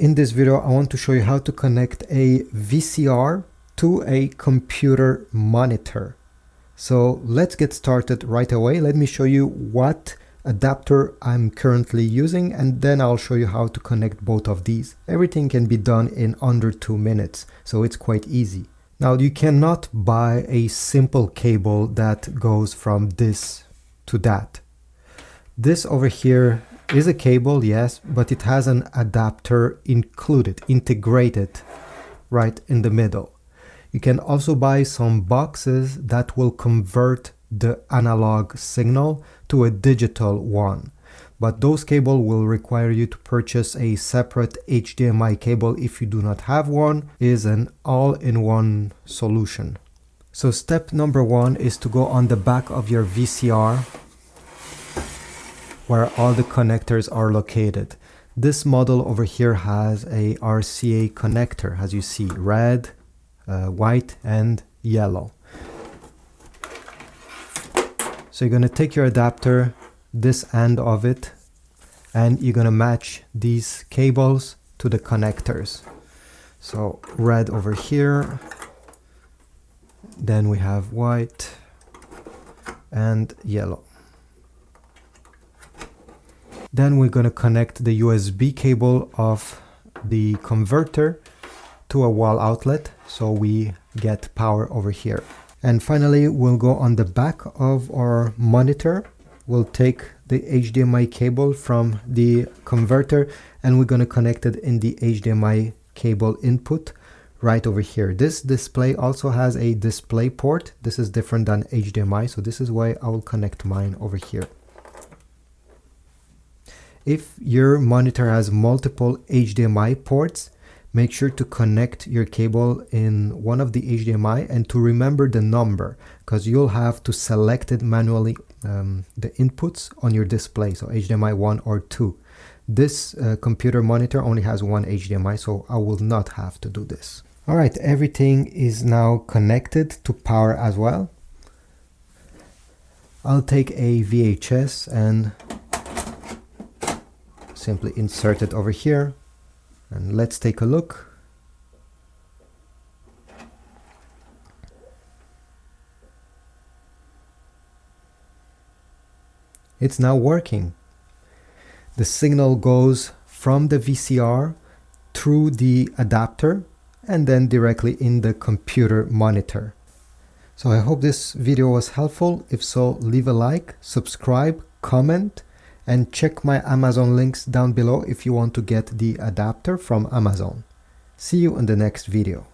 In this video, I want to show you how to connect a VCR to a computer monitor. So let's get started right away. Let me show you what adapter I'm currently using, and then I'll show you how to connect both of these. Everything can be done in under 2 minutes, so it's quite easy. Now, you cannot buy a simple cable that goes from this to that. This over here is a cable, yes, but it has an adapter included, integrated right in the middle. You can also buy some boxes that will convert the analog signal to a digital one. But those cables will require you to purchase a separate HDMI cable if you do not have one. It is an all-in-one solution. So step number one is to go on the back of your VCR where all the connectors are located. This model over here has a RCA connector, as you see, red, white and yellow. So you're going to take your adapter, this end of it, and you're going to match these cables to the connectors. So red over here, then we have white and yellow. Then we're going to connect the USB cable of the converter to a wall outlet, so we get power over here. And finally, we'll go on the back of our monitor. We'll take the HDMI cable from the converter and we're going to connect it in the HDMI cable input right over here. This display also has a display port. This is different than HDMI, so this is why I will connect mine over here. If your monitor has multiple HDMI ports, make sure to connect your cable in one of the HDMI and to remember the number, because you'll have to select it manually, the inputs on your display, so HDMI 1 or 2. This computer monitor only has one HDMI, so I will not have to do this. Alright, everything is now connected to power as well. I'll take a VHS and simply insert it over here, and let's take a look. It's now working. The signal goes from the VCR through the adapter and then directly in the computer monitor. So I hope this video was helpful. If so, leave a like, subscribe, comment, and check my Amazon links down below if you want to get the adapter from Amazon. See you in the next video.